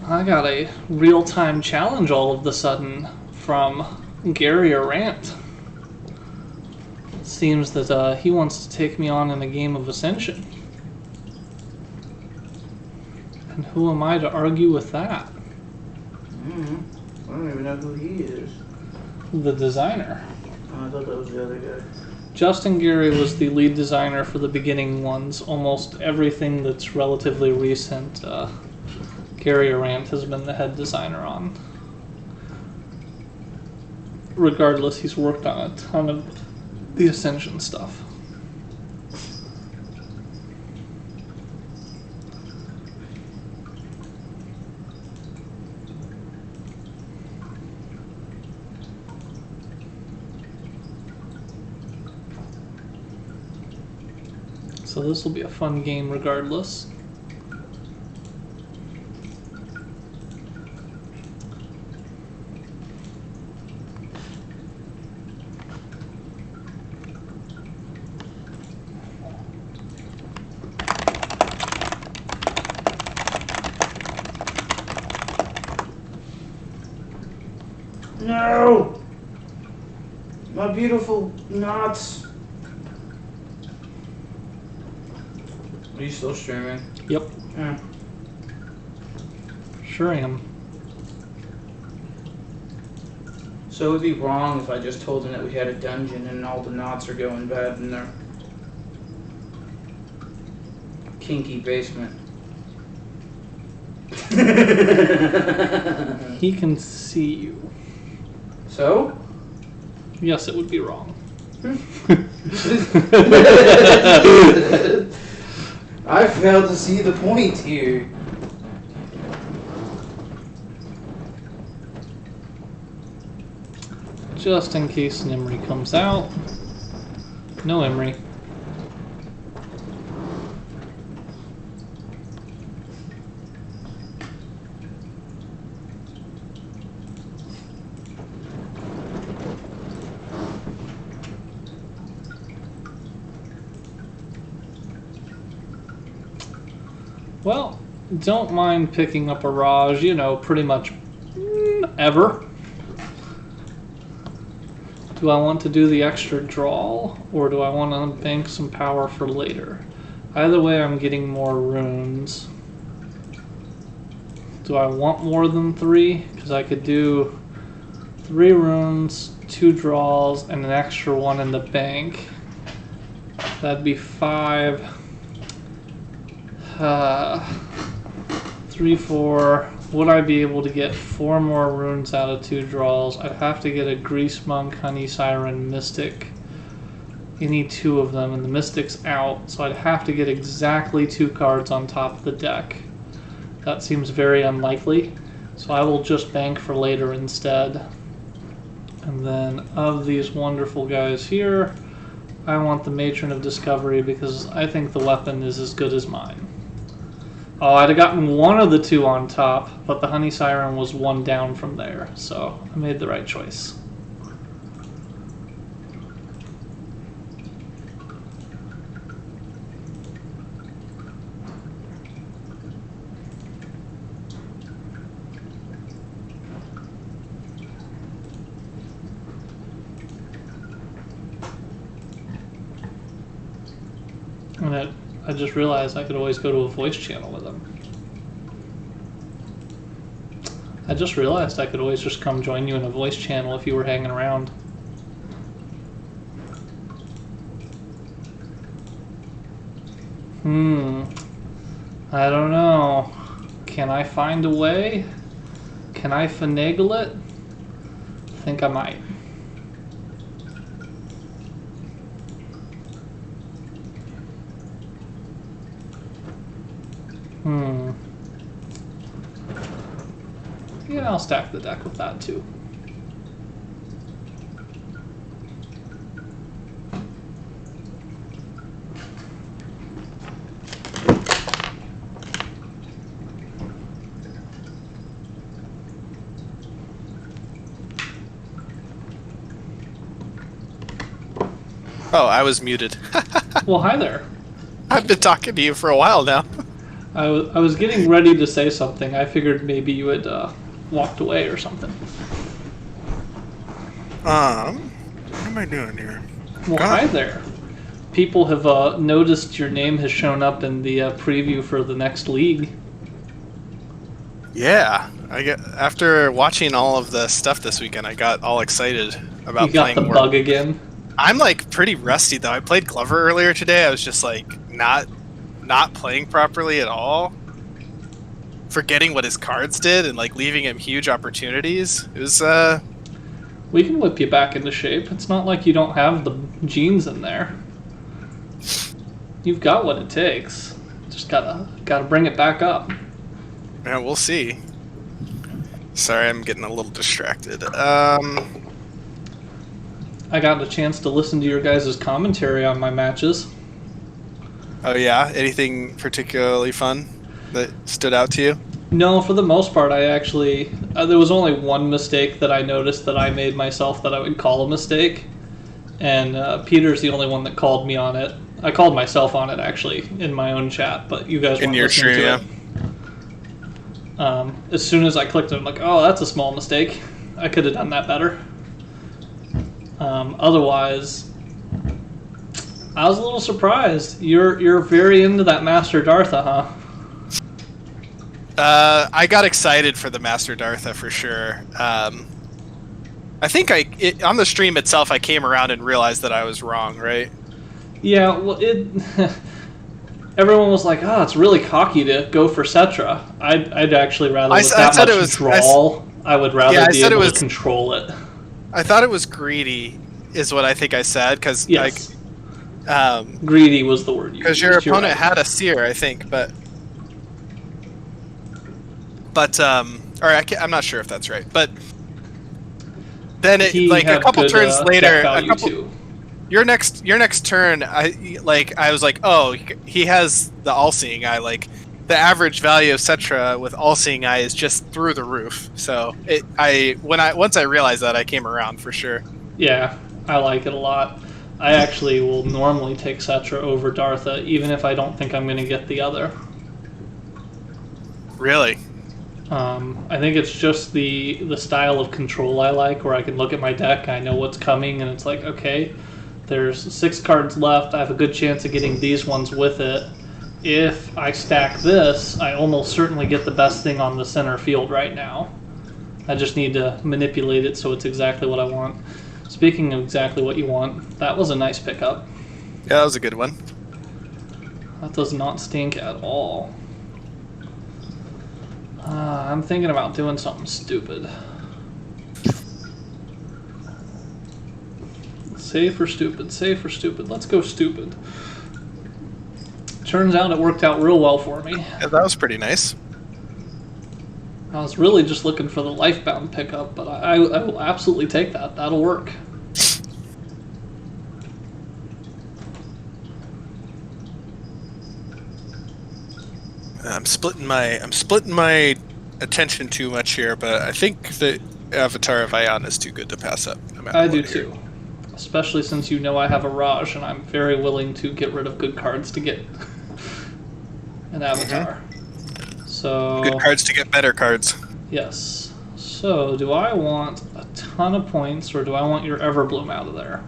I got a real-time challenge all of the sudden from Gary Arant. It seems that he wants to take me on in a game of Ascension. And who am I to argue with that? I don't even know who he is. The designer. Oh, I thought that was the other guy. Justin Gary was the lead designer for the beginning ones. Almost everything that's relatively recent, Gary Arant has been the head designer on. Regardless, he's worked on a ton of the Ascension stuff. So this will be a fun game regardless. No! My beautiful knots. Are you still streaming? Yep. Yeah. Sure am. So it would be wrong if I just told him that we had a dungeon and all the knots are going bad in their kinky basement. He can see you. So? Yes, it would be wrong. I failed to see the point here. Just in case an Emery comes out. No Emery. Well, don't mind picking up a Raj, you know, pretty much ever. Do I want to do the extra draw, or do I want to bank some power for later? Either way, I'm getting more runes. Do I want more than 3? Because I could do 3 runes, 2 draws, and an extra one in the bank. That'd be 5. 3, 4. Would I be able to get 4 more runes out of 2 draws? I'd have to get a Grease Monk, Honey Siren, Mystic. Any 2 of them, and the Mystic's out, so I'd have to get exactly 2 cards on top of the deck. That seems very unlikely, so I will just bank for later instead. And then of these wonderful guys here, I want the Matron of Discovery because I think the weapon is as good as mine. Oh, I'd have gotten 1 of the 2 on top, but the Honey Siren was 1 down from there, so I made the right choice. And I just realized I could always go to a voice channel with him. I just realized I could always just come join you in a voice channel if you were hanging around. I don't know. Can I find a way? Can I finagle it? I think I might. Yeah, I'll stack the deck with that too. Oh, I was muted. Well, hi there. I've been talking to you for a while now. I was getting ready to say something. I figured maybe you had walked away or something. What am I doing here? Well, God. hi there. People have noticed your name has shown up in the preview for the next league. Yeah, after watching all of the stuff this weekend, I got all excited about You got playing the more. bug again. I'm like pretty rusty though. I played Glover earlier today. I was just like not playing properly at all. Forgetting what his cards did and like leaving him huge opportunities. It was We can whip you back into shape. It's not like you don't have the genes in there. You've got what it takes. Just gotta bring it back up. yeah, we'll see. Sorry, I'm getting a little distracted. I got a chance to listen to your guys' commentary on my matches. Oh yeah, anything particularly fun that stood out to you? No, for the most part, I actually... there was only one mistake that I noticed that I made myself that I would call a mistake. And Peter's the only one that called me on it. I called myself on it, actually, in my own chat, but you guys weren't listening to it. As soon as I clicked it, I'm like, oh, that's a small mistake. I could have done that better. Otherwise, I was a little surprised. You're very into that Master Dartha, huh? I got excited for the Master Dartha for sure. I think on the stream itself, I came around and realized that I was wrong, right? Yeah, well, everyone was like, "Oh, it's really cocky to go for Cetra." I'd actually rather with that much drawl. I would rather be able to control it. I thought it was greedy, is what I think I said, because yes. Greedy was the word you used. Because your opponent had a seer, I think, but or I'm not sure if that's right, but then it like a couple turns later, your next turn, I was like, oh, he has the all-seeing eye. Like the average value of Cetra with all-seeing eye is just through the roof. So once I realized that, I came around for sure. Yeah, I like it a lot. I actually will normally take Cetra over Dartha, even if I don't think I'm going to get the other. Really? I think it's just the style of control I like, where I can look at my deck, I know what's coming, and it's like, okay, there's 6 cards left, I have a good chance of getting these ones with it. If I stack this, I almost certainly get the best thing on the center field right now. I just need to manipulate it so it's exactly what I want. Speaking of exactly what you want, that was a nice pickup. Yeah, that was a good one. That does not stink at all. I'm thinking about doing something stupid. Save for stupid, save for stupid. Let's go stupid. Turns out it worked out real well for me. Yeah, that was pretty nice. I was really just looking for the Lifebound pickup, but I will absolutely take that. That'll work. I'm splitting my attention too much here, but I think the Avatar of Ion is too good to pass up. I do too. Especially since you know I have a Raj, and I'm very willing to get rid of good cards to get an Avatar. Mm-hmm. So good cards to get better cards. Yes. So do I want a ton of points, or do I want your Everbloom out of there?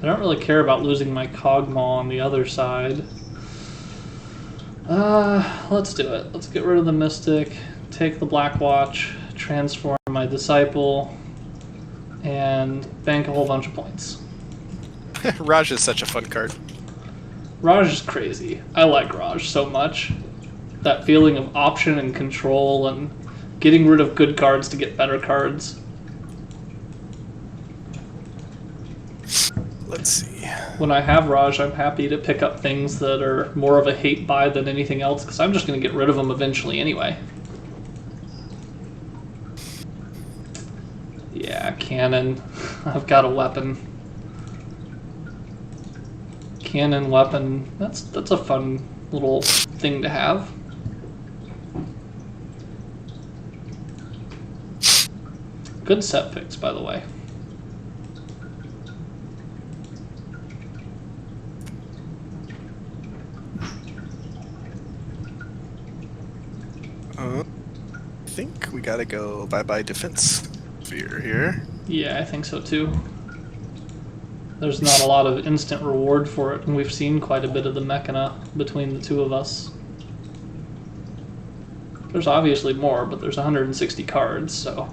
I don't really care about losing my Kog'Maw on the other side. Let's do it. Let's get rid of the Mystic, take the Black Watch, transform my Disciple, and bank a whole bunch of points. Raj is such a fun card. Raj is crazy. I like Raj so much. That feeling of option and control and getting rid of good cards to get better cards. Let's see. When I have Raj, I'm happy to pick up things that are more of a hate buy than anything else, because I'm just going to get rid of them eventually anyway. Yeah, cannon. I've got a weapon. Cannon, weapon. That's a fun little thing to have. Good set picks, by the way. I think we gotta go bye-bye defense sphere here. Yeah, I think so too. There's not a lot of instant reward for it, and we've seen quite a bit of the mechana between the two of us. There's obviously more, but there's 160 cards, so...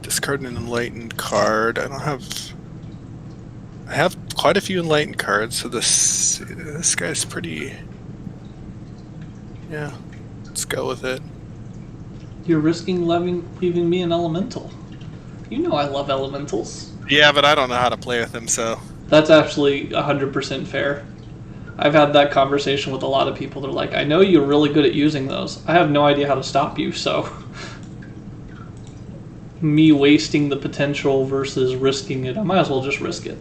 Discard an enlightened card. I have quite a few enlightened cards, so this guy's pretty... Yeah, let's go with it. You're risking leaving me an elemental. You know I love elementals. Yeah, but I don't know how to play with them, so... That's actually 100% fair. I've had that conversation with a lot of people. They're like, I know you're really good at using those. I have no idea how to stop you, so... Me wasting the potential versus risking it, I might as well just risk it.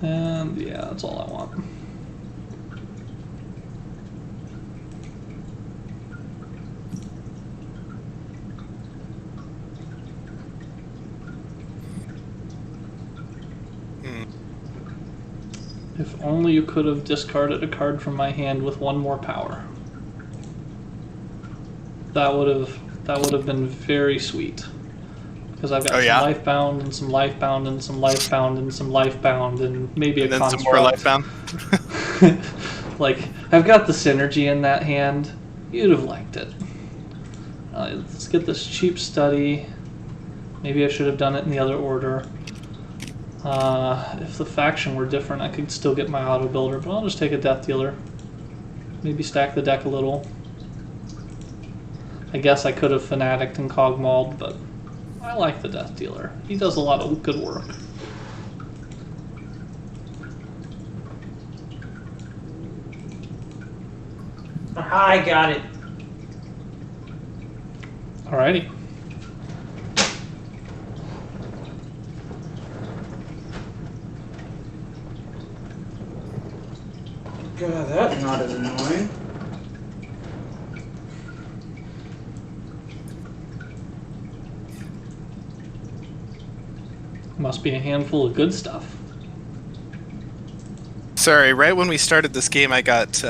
And yeah, that's all I want. If only you could have discarded a card from my hand with one more power. That would have been very sweet. Because I've got some Lifebound and some Lifebound and some Lifebound and some Lifebound and maybe a Construct. Some more Lifebound. Like, I've got the synergy in that hand. You'd have liked it. Let's get this cheap study. Maybe I should have done it in the other order. If the faction were different, I could still get my auto builder, but I'll just take a Death Dealer. Maybe stack the deck a little. I guess I could have Fanaticked and Cogmauled, but I like the Death Dealer. He does a lot of good work. I got it. Alrighty. God, that's not as annoying. Must be a handful of good stuff. Sorry, right when we started this game, I got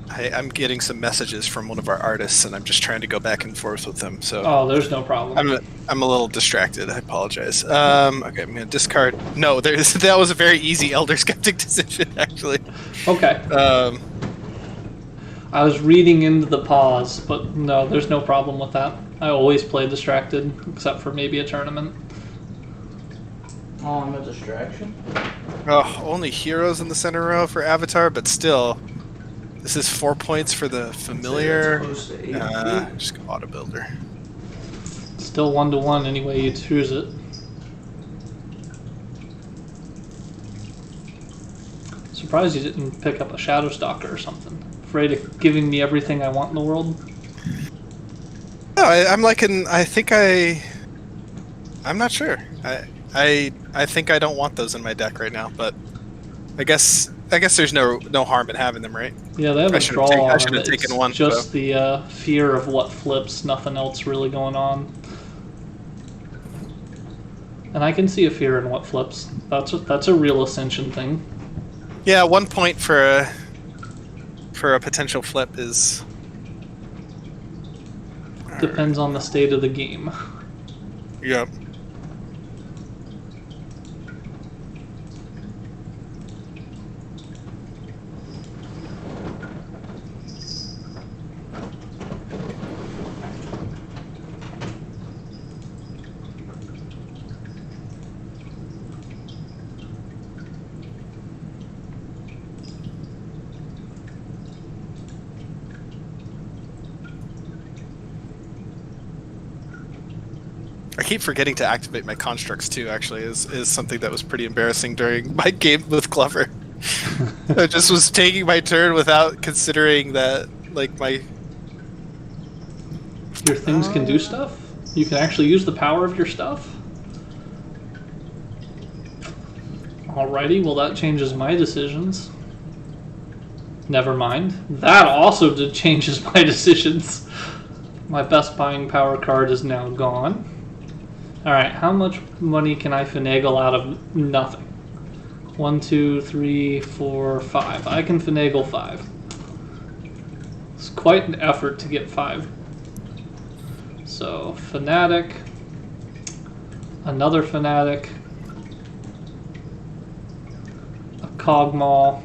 I'm getting some messages from one of our artists, and I'm just trying to go back and forth with them. So oh, there's no problem. I'm a little distracted. I apologize. Okay, I'm gonna discard. No, that was a very easy Elder Skeptic decision, actually. Okay. I was reading into the pause, but no, there's no problem with that. I always play distracted, except for maybe a tournament. Oh, I'm a distraction? Oh, only heroes in the center row for Avatar, but still. This is 4 points for the familiar. Just go auto builder. Still 1-to-1 any way you choose it. Surprised you didn't pick up a Shadow Stalker or something. Afraid of giving me everything I want in the world? No, I'm not sure. I think I don't want those in my deck right now, but I guess there's no harm in having them, right? Yeah, they have a draw on I should have taken one. Just the fear of what flips, nothing else really going on. And I can see a fear in what flips. That's a real Ascension thing. Yeah, 1 point for a potential flip is... Depends on the state of the game. Yep. I keep forgetting to activate my constructs too, actually, is something that was pretty embarrassing during my game with Glover. I just was taking my turn without considering that, like, my... Your things can do stuff? You can actually use the power of your stuff? Alrighty, well that changes my decisions. Never mind. That also changes my decisions. My best buying power card is now gone. Alright, how much money can I finagle out of nothing? 1, 2, 3, 4, 5. I can finagle 5. It's quite an effort to get 5. So, Fanatic, another Fanatic, a Cogmall,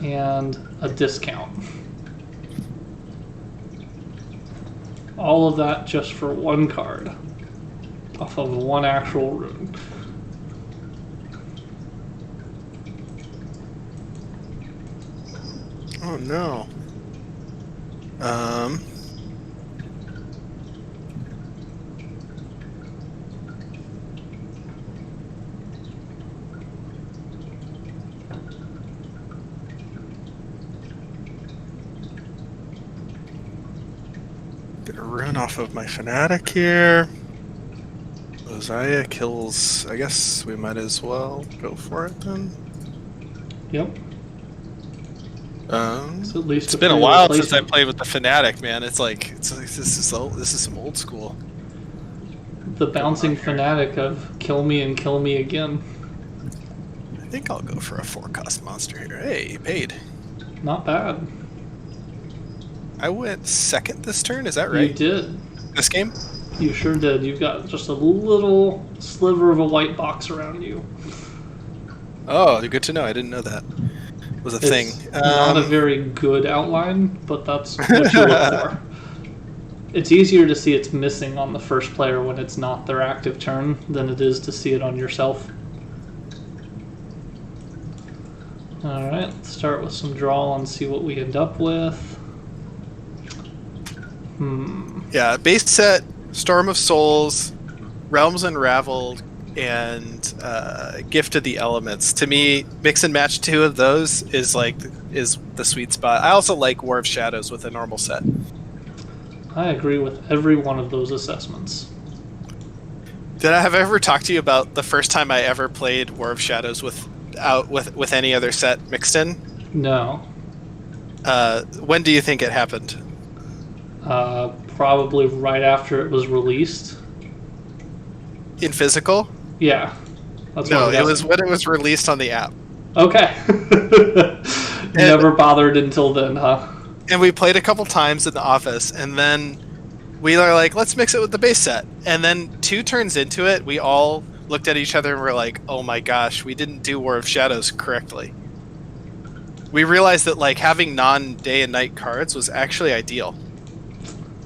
and a discount. All of that just for one card off of one actual rune. Oh no. Get a rune off of my Fanatic here. Ozaya kills. I guess we might as well go for it then. Yep. It's at least it's been a while since I played with the Fanatic, man. It's like this is some old school. The bouncing Fanatic of kill me and kill me again. I think I'll go for a 4-cost monster here. Hey, you paid. Not bad. I went second this turn, is that right? You did. This game? You sure did. You've got just a little sliver of a white box around you. Oh, good to know. I didn't know that was a thing. Not a very good outline, but that's what you look for. It's easier to see it's missing on the first player when it's not their active turn than it is to see it on yourself. Alright, let's start with some draw and see what we end up with. Yeah, base set, Storm of Souls, Realms Unraveled, and Gift of the Elements. To me, mix and match 2 of those is the sweet spot. I also like War of Shadows with a normal set. I agree with every one of those assessments. Did I have ever talked to you about the first time I ever played War of Shadows with any other set mixed in? No. When do you think it happened? Probably right after it was released. In physical? Yeah. That's no, it was when it was released on the app. Okay. Never bothered until then, huh? And we played a couple times in the office, and then we are like, let's mix it with the base set. And then 2 turns into it, we all looked at each other and were like, oh my gosh, we didn't do War of Shadows correctly. We realized that having non-day and night cards was actually ideal.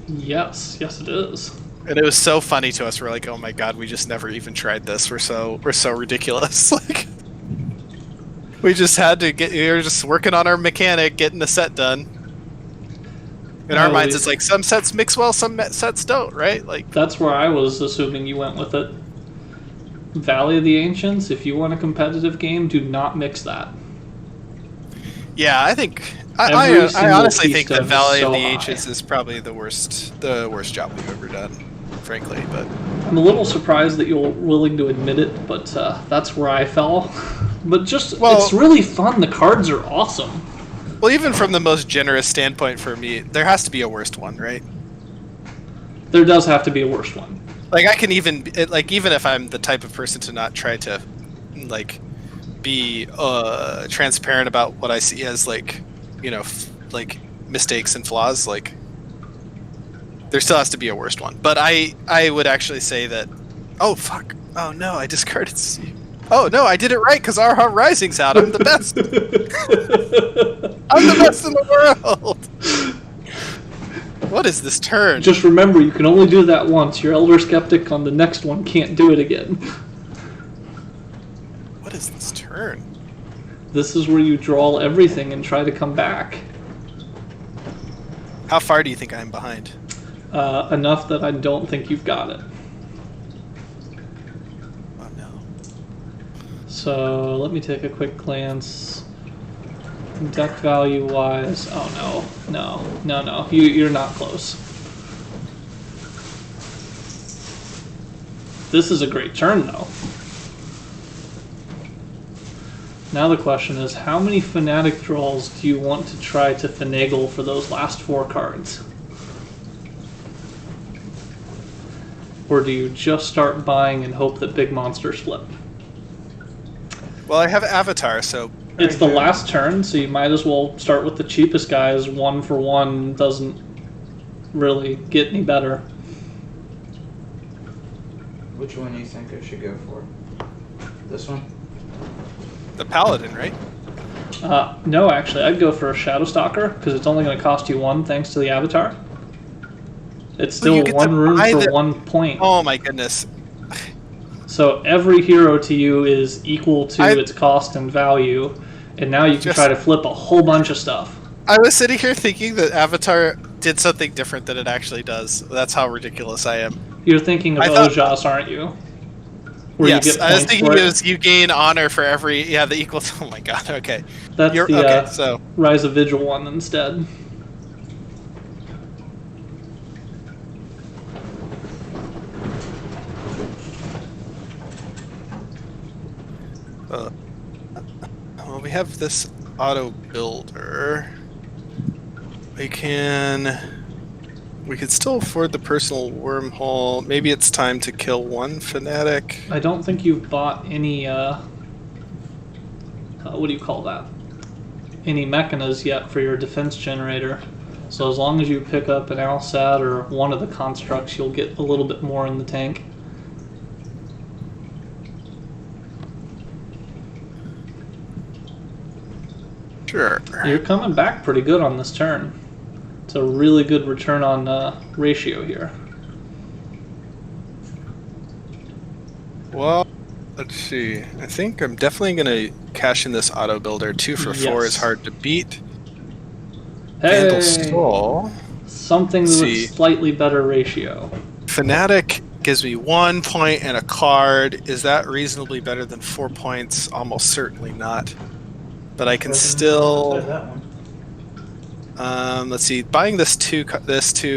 Yes it is. And it was so funny to us. We're like, oh my god, we just never even tried this. We're so ridiculous. We just had to we were just working on our mechanic, getting the set done. In our minds, it's like some sets mix well, some sets don't, right? That's where I was assuming you went with it. Valley of the Ancients, if you want a competitive game, do not mix that. Yeah, I think I honestly think that Valley of the Ancients is probably the worst job we've ever done, frankly. But I'm a little surprised that you're willing to admit it, but that's where I fell. But it's really fun. The cards are awesome. Well, even from the most generous standpoint for me, there has to be a worst one, right? There does have to be a worst one. I can even if I'm the type of person to not try to be transparent about what I see as mistakes and flaws, there still has to be a worst one. But I would actually say that, oh fuck, oh no, I discarded oh no, I did it right because our Rising's out. I'm the best. I'm the best in the world. What is this turn? Just remember, you can only do that once. Your Elder Skeptic on the next one can't do it again. What is this turn? This is where you draw everything and try to come back. How far do you think I'm behind? Enough that I don't think you've got it. Oh no. So let me take a quick glance. Deck value wise, oh no. You're not close. This is a great turn though. Now the question is, how many Fanatic draws do you want to try to finagle for those last 4 cards? Or do you just start buying and hope that big monsters flip? Well, I have Avatar, so... It's the last turn, so you might as well start with the cheapest guy, as 1 for 1 doesn't really get any better. Which one do you think I should go for? This one? The Paladin, right? No, actually, I'd go for a Shadow Stalker, because it's only going to cost you 1 thanks to the Avatar. It's still 1 rune for 1 point. Oh my goodness. So every hero to you is equal to its cost and value, and now you can try to flip a whole bunch of stuff. I was sitting here thinking that Avatar did something different than it actually does. That's how ridiculous I am. You're thinking of Ojas, aren't you? Where yes, you get I was thinking it was you gain honor for every... Yeah, the equal... Oh my god, okay. That's the okay, so. Rise of Vigil one instead. Well, we have this auto builder. We could still afford the personal wormhole. Maybe it's time to kill 1 fanatic. I don't think you've bought any, what do you call that? Any mechanas yet for your defense generator. So as long as you pick up an Alsat or one of the constructs, you'll get a little bit more in the tank. Sure. You're coming back pretty good on this turn. It's a really good return on ratio here. Well, let's see. I think I'm definitely going to cash in this auto builder. 2 for 4 is hard to beat. Hey! Soul. Something with slightly better ratio. Fanatic gives me 1 point and a card. Is that reasonably better than 4 points? Almost certainly not. But I can still... let's see. Buying this two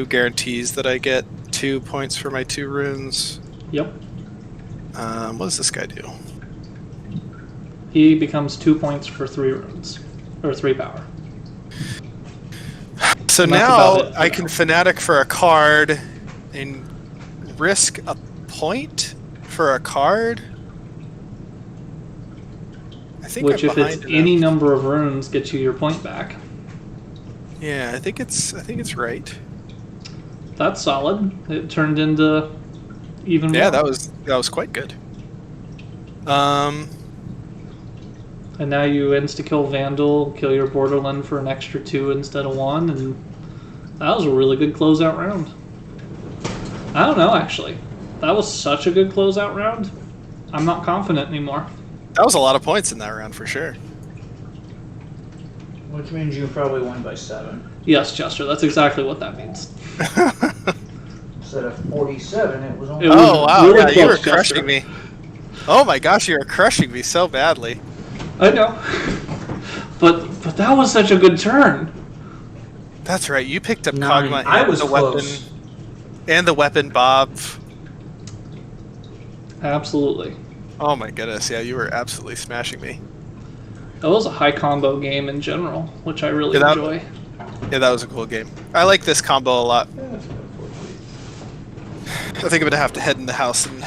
guarantees that I get 2 points for my 2 runes. Yep. What does this guy do? He becomes 2 points for 3 runes. Or 3 power. So now I can Fanatic for a card and risk a point for a card? Which, if it's any number of runes, gets you your point back. Yeah, I think it's right. That's solid. It turned into even more. Yeah, that was quite good. And now you insta-kill Vandal, kill your Borderland for an extra 2 instead of 1, and that was a really good closeout round. I don't know, actually. That was such a good closeout round. I'm not confident anymore. That was a lot of points in that round, for sure. Which means you probably won by 7. Yes, Chester, that's exactly what that means. Instead of 47, it was only... Oh, wow, really yeah, you were Chester. crushing me. Oh my gosh, you were crushing me so badly. I know. But that was such a good turn. That's right, you picked up 9. Kog'Maw I and was the close. weapon. And the weapon, Bob. Absolutely. Oh my goodness, yeah, you were absolutely smashing me. That was a high combo game in general, which I really enjoy. Yeah, that was a cool game. I like this combo a lot. I think I'm going to have to head in the house and